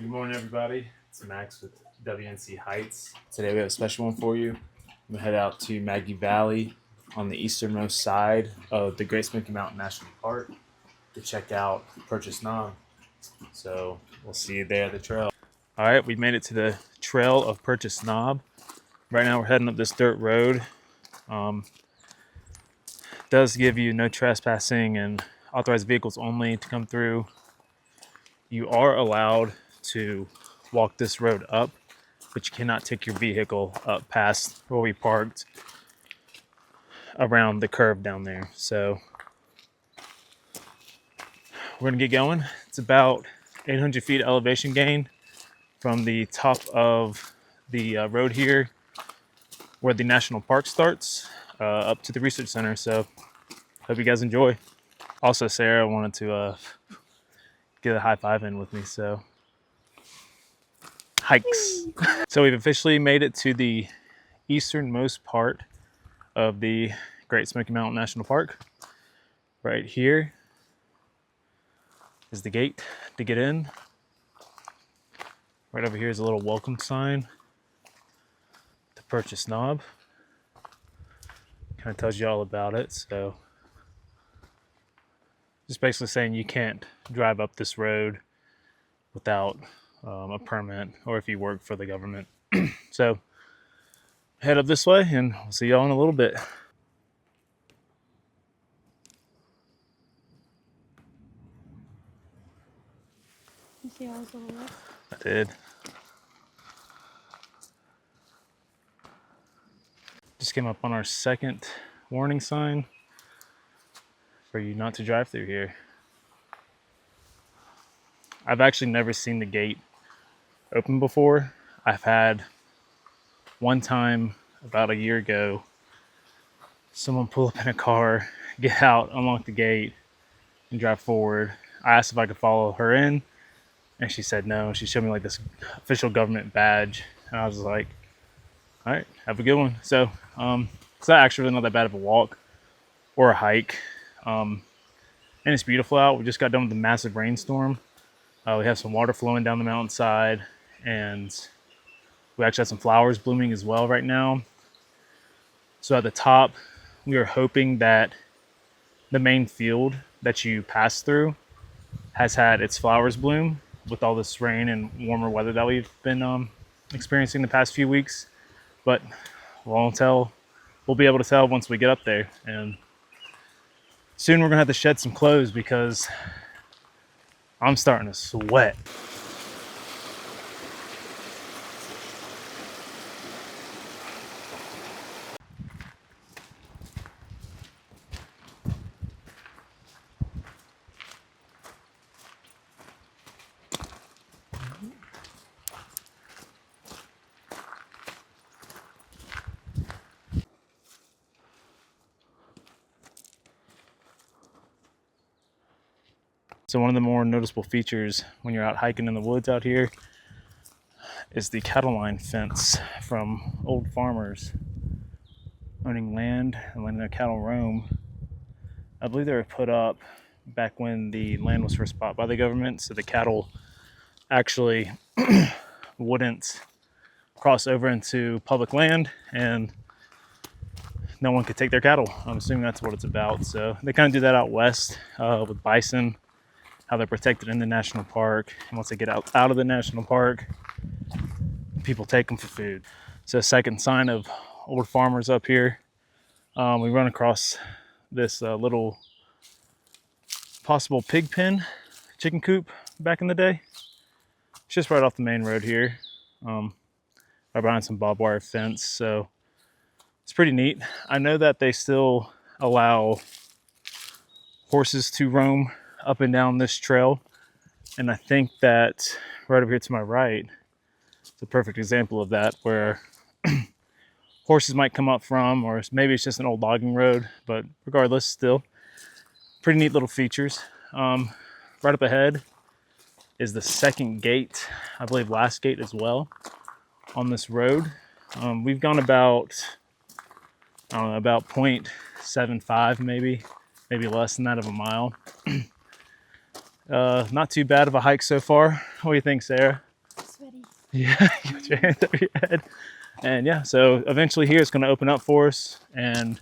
Good morning, everybody. It's Max with WNC Heights. Today we have a special one for you. We're going to head out to Maggie Valley on the easternmost side of the Great Smoky Mountain National Park to check out Purchase Knob. So we'll see you there at the trail. All right, we made it to the trail of Purchase Knob. Right now we're heading up this dirt road. It does give you no trespassing and authorized vehicles only to come through. You are allowed to walk this road up, but you cannot take your vehicle up past where we parked around the curve down there. So we're gonna get going. It's about 800 feet elevation gain from the top of the road here where the national park starts up to the research center. So hope you guys enjoy. Also, Sarah wanted to get a high five in with me, so hikes. So we've officially made it to the easternmost part of the Great Smoky Mountain National Park. Right here is the gate to get in. Right over here is a little welcome sign to Purchase Knob. Kind of tells you all about it. So just basically saying you can't drive up this road without a permit, or if you work for the government. So head up this way and we'll see y'all in a little bit. You see all those little lights? I did. Just came up on our second warning sign for you not to drive through here. I've actually never seen the gate open before. I've had one time about a year ago, someone pull up in a car, get out, unlock the gate, and drive forward. I asked if I could follow her in, and she said no. She showed me like this official government badge, and I was like, all right, have a good one. So it's not actually not that bad of a walk or a hike. And it's beautiful out. We just got done with a massive rainstorm. We have some water flowing down the mountainside, and we actually have some flowers blooming as well right now. So at the top, we are hoping that the main field that you pass through has had its flowers bloom with all this rain and warmer weather that we've been experiencing the past few weeks. But we'll be able to tell once we get up there. And soon we're gonna have to shed some clothes because I'm starting to sweat. So one of the more noticeable features when you're out hiking in the woods out here is the cattle line fence from old farmers owning land and letting their cattle roam. I believe they were put up back when the land was first bought by the government, so the cattle actually wouldn't cross over into public land and no one could take their cattle. I'm assuming that's what it's about. So they kind of do that out west with bison, how they're protected in the national park. And once they get out of the national park, people take them for food. So second sign of old farmers up here. We run across this little possible pig pen, chicken coop back in the day. It's just right off the main road here. Right behind some barbed wire fence. So it's pretty neat. I know that they still allow horses to roam up and down this trail, and I think that right over here to my right, it's a perfect example of that, where horses might come up from, or maybe it's just an old logging road, but regardless, still pretty neat little features. Right up ahead is the second gate, I believe last gate as well, on this road. We've gone about, I don't know, about 0.75 maybe less than that of a mile. Not too bad of a hike so far. What do you think, Sarah? sweaty. Yeah, you put your hands over your head. And yeah, so eventually here it's going to open up for us and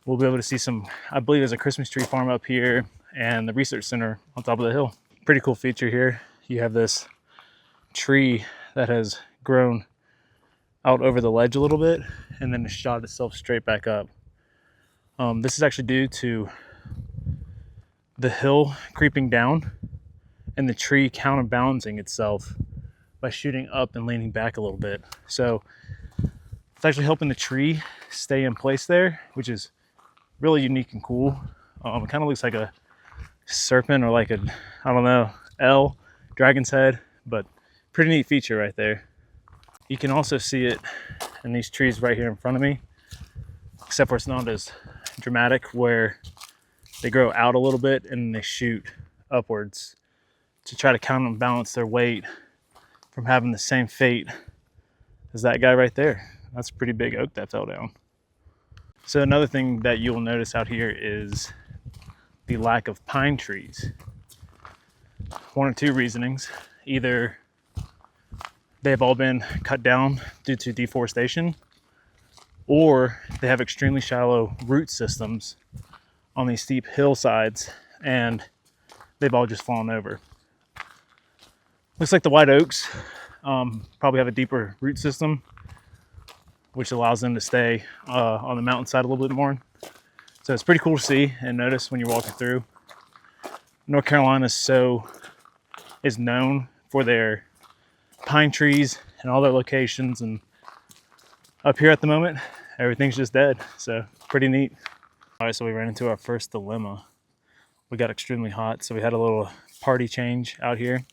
we'll be able to see some, I believe there's a Christmas tree farm up here and the research center on top of the hill. Pretty cool feature here. You have this tree that has grown out over the ledge a little bit and then it shot itself straight back up. This is actually due to the hill creeping down and the tree counterbalancing itself by shooting up and leaning back a little bit. So it's actually helping the tree stay in place there, which is really unique and cool. It kind of looks like a serpent or like a, I don't know, L, dragon's head, but pretty neat feature right there. You can also see it in these trees right here in front of me, except for it's not as dramatic, where they grow out a little bit and they shoot upwards to try to counterbalance their weight from having the same fate as that guy right there. That's a pretty big oak that fell down. So another thing that you'll notice out here is the lack of pine trees. One or two reasonings. Either they've all been cut down due to deforestation, or they have extremely shallow root systems on these steep hillsides and they've all just fallen over. Looks like the white oaks probably have a deeper root system, which allows them to stay on the mountainside a little bit more. So it's pretty cool to see and notice when you're walking through. North Carolina is known for their pine trees and all their locations, and up here at the moment, everything's just dead. So pretty neat. All right, so we ran into our first dilemma. We got extremely hot, so we had a little party change out here.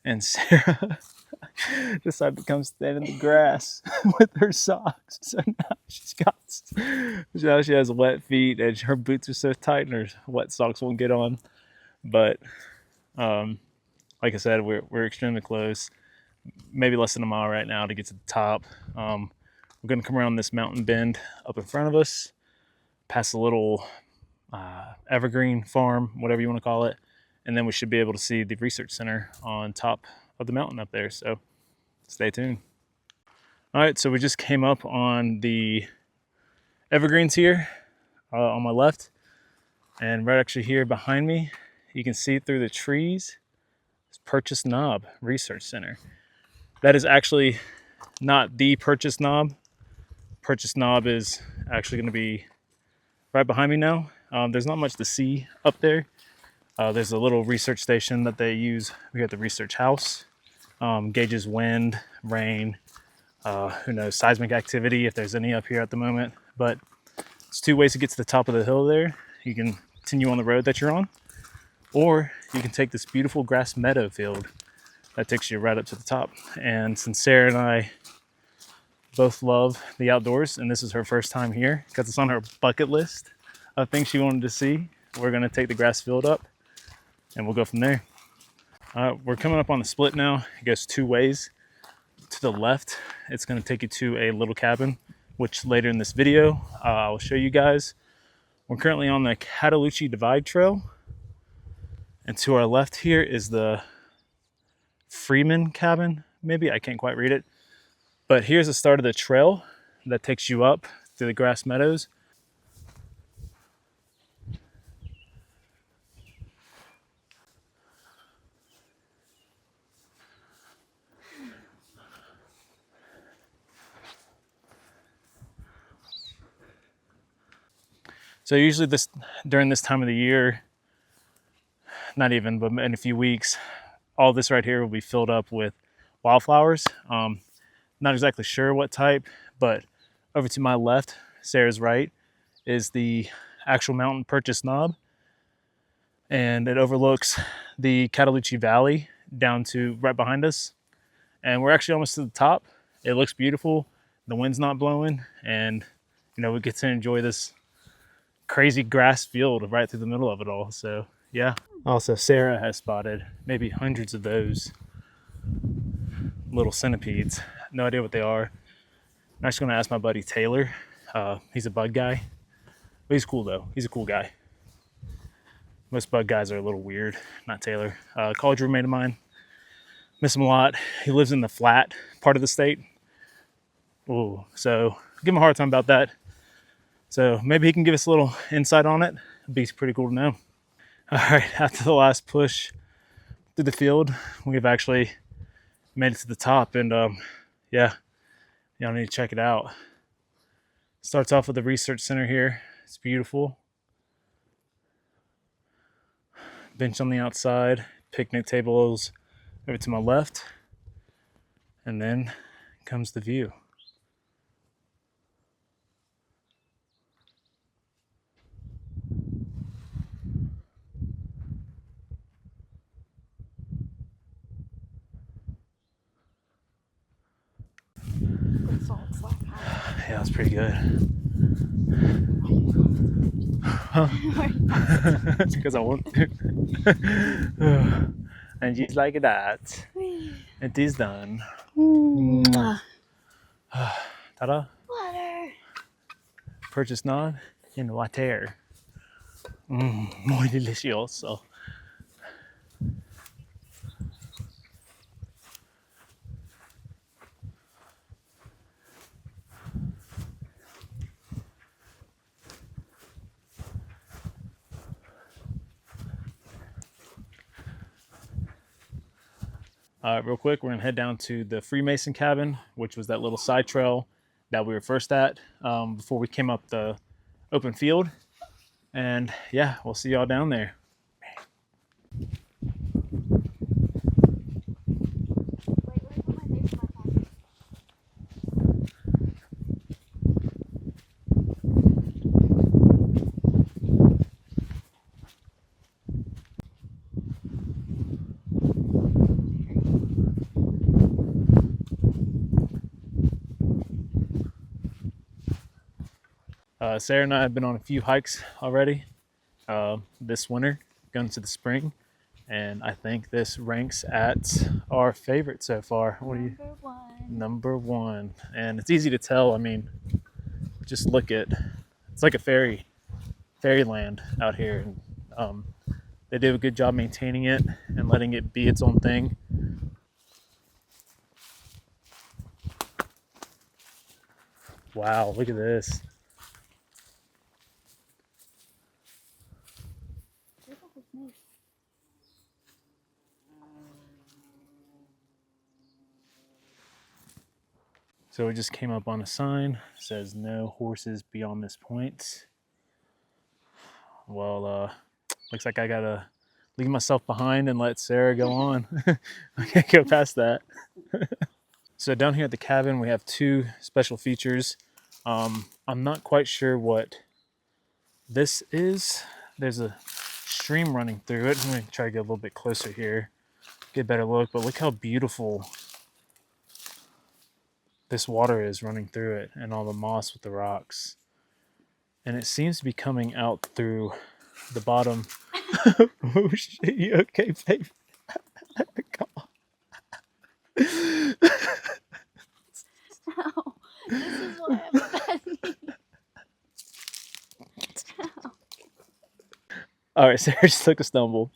And Sarah decided to come stand in the grass with her socks. So now she has wet feet and her boots are so tight and her wet socks won't get on. But like I said, we're extremely close. Maybe less than a mile right now to get to the top. We're going to come around this mountain bend up in front of us, past a little evergreen farm, whatever you want to call it. And then we should be able to see the research center on top of the mountain up there. So stay tuned. All right, so we just came up on the evergreens here on my left. And right actually here behind me, you can see through the trees, it's Purchase Knob Research Center. That is actually not the Purchase Knob. Purchase Knob is actually going to be right behind me now. There's not much to see up there. There's a little research station that they use. We got the research house, gauges wind, rain, who knows, seismic activity if there's any up here at the moment. But it's two ways to get to the top of the hill there. You can continue on the road that you're on, or you can take this beautiful grass meadow field that takes you right up to the top. And since Sarah and I both love the outdoors, and this is her first time here because it's on her bucket list of things she wanted to see, we're going to take the grass field up and we'll go from there. We're coming up on the split now. It goes two ways. To the left, it's going to take you to a little cabin, which later in this video I'll show you guys. We're currently on the Cataloochee Divide Trail, and to our left here is the Freeman cabin. Maybe, I can't quite read it, but here's the start of the trail that takes you up through the grass meadows. So usually during this time of the year, not even, but in a few weeks, all this right here will be filled up with wildflowers. Not exactly sure what type, but over to my left, Sarah's right, is the actual mountain Purchase Knob. And it overlooks the Cataloochee Valley down to right behind us. And we're actually almost to the top. It looks beautiful. The wind's not blowing, and we get to enjoy this crazy grass field right through the middle of it all. So yeah. Also, Sarah has spotted maybe hundreds of those little centipedes. No idea what they are. I'm actually going to ask my buddy Taylor. He's a bug guy, but he's cool though. He's a cool guy. Most bug guys are a little weird. Not Taylor. College roommate of mine. Miss him a lot. He lives in the flat part of the state. Ooh, so give him a hard time about that. So maybe he can give us a little insight on it. It'd be pretty cool to know. All right, after the last push through the field, we've actually made it to the top, and yeah, y'all need to check it out. Starts off with the research center here. It's beautiful. Bench on the outside, picnic tables over to my left, and then comes the view. Good salt slap. Yeah, it's pretty good. Because I want to. And just like that, it is done. Ta-da! Water. Purchase none in water. Muy delicioso. Real quick, we're gonna head down to the Freemason cabin, which was that little side trail that we were first at before we came up the open field. And yeah, we'll see y'all down there. Wait, let me put my face in my pocket. Sarah and I have been on a few hikes already this winter, going to the spring, and I think this ranks at our favorite so far. What do you? Number one. Number one, and it's easy to tell. I mean, just look at it's like a fairyland out here, and they do a good job maintaining it and letting it be its own thing. Wow, look at this. So we just came up on a sign, says no horses beyond this point. Well, looks like I gotta leave myself behind and let Sarah go on. I can't go past that. So down here at the cabin, we have two special features. I'm not quite sure what this is. There's a stream running through it. I'm gonna try to get a little bit closer here, get a better look, but look how beautiful this water is running through it and all the moss with the rocks. And it seems to be coming out through the bottom. Oh shit, you okay, baby? Come on. Ow. This is why I'm a bad knee. All right, Sarah just took a stumble.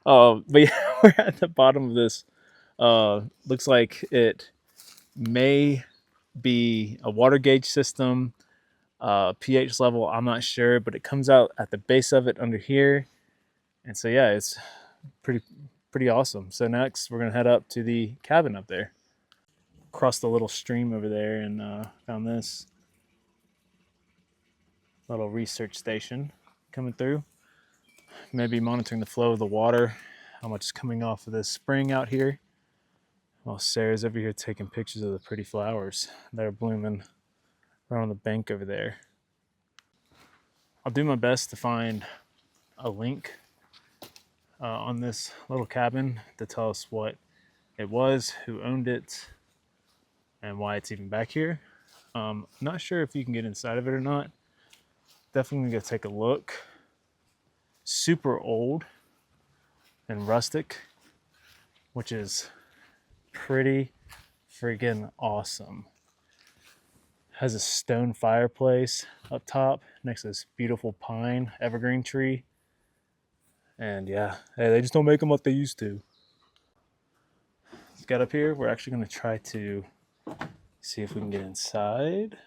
But yeah, we're at the bottom of this. Looks like it may be a water gauge system, pH level. I'm not sure, but it comes out at the base of it under here. And so yeah, it's pretty awesome. So next we're gonna head up to the cabin up there. Crossed the little stream over there and found this little research station coming through. Maybe monitoring the flow of the water, how much is coming off of this spring out here. While Sarah's over here taking pictures of the pretty flowers that are blooming right on the bank over there. I'll do my best to find a link on this little cabin to tell us what it was, who owned it, and why it's even back here. Not sure if you can get inside of it or not. Definitely gonna go take a look. Super old and rustic, which is pretty friggin' awesome. Has a stone fireplace up top next to this beautiful pine evergreen tree. And yeah, hey, they just don't make them like they used to. got up here. We're actually going to try to see if we can get inside.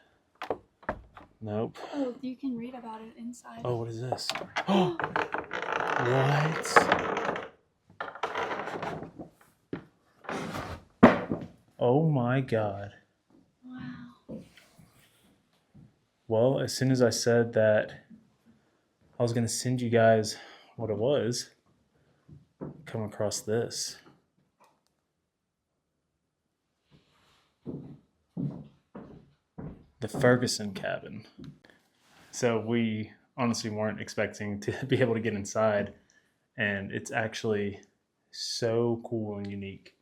Nope. Oh, you can read about it inside. Oh, what is this? Oh, what? Oh my God. Wow. Well, as soon as I said that I was going to send you guys what it was, come across this. The Ferguson cabin. So we honestly weren't expecting to be able to get inside, and it's actually so cool and unique.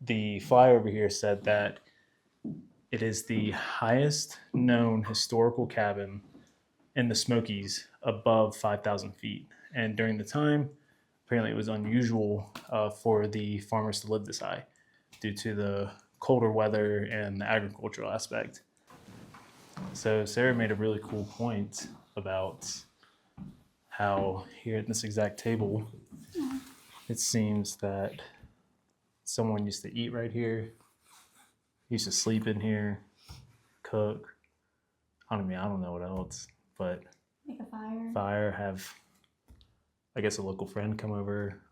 The flyer over here said that it is the highest known historical cabin in the Smokies above 5,000 feet. And during the time, apparently it was unusual for the farmers to live this high due to the colder weather and the agricultural aspect. So Sarah made a really cool point about how here at this exact table, it seems that someone used to eat right here, used to sleep in here, cook. I don't know what else, but Make a fire. have, I guess, a local friend come over.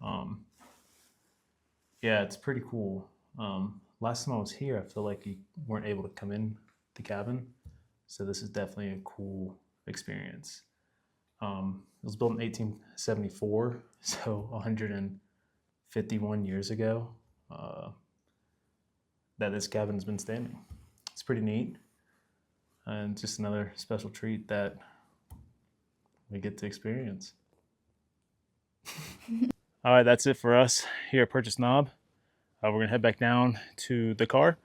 Yeah, it's pretty cool. Last time I was here, I feel like you weren't able to come in the cabin, so this is definitely a cool experience. It was built in 1874, so 151 years ago that this cabin has been standing. It's pretty neat, and just another special treat that we get to experience. All right, that's it for us here at Purchase Knob. We're gonna head back down to the car,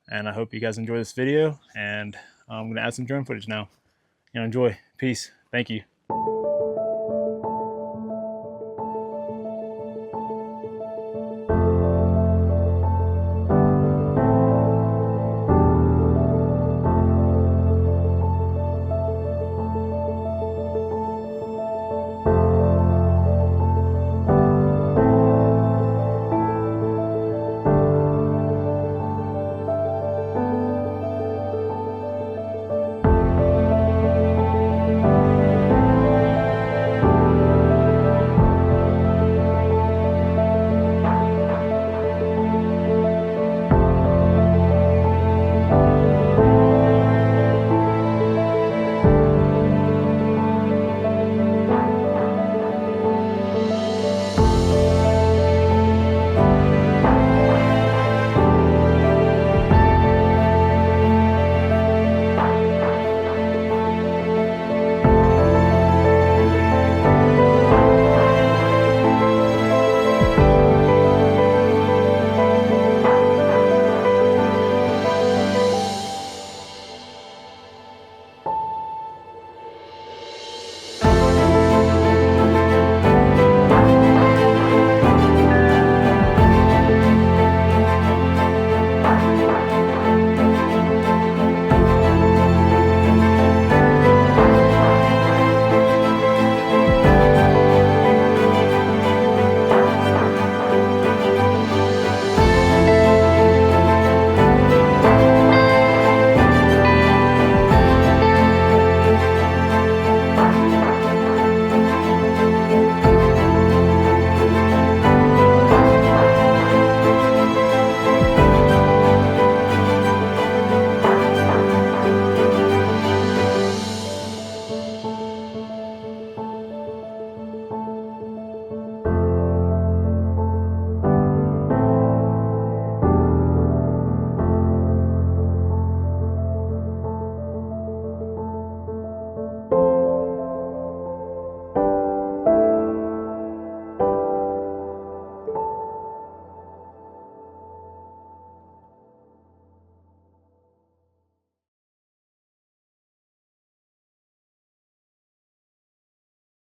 and I hope you guys enjoy this video, and I'm gonna add some drone footage now. Enjoy. Peace. Thank you.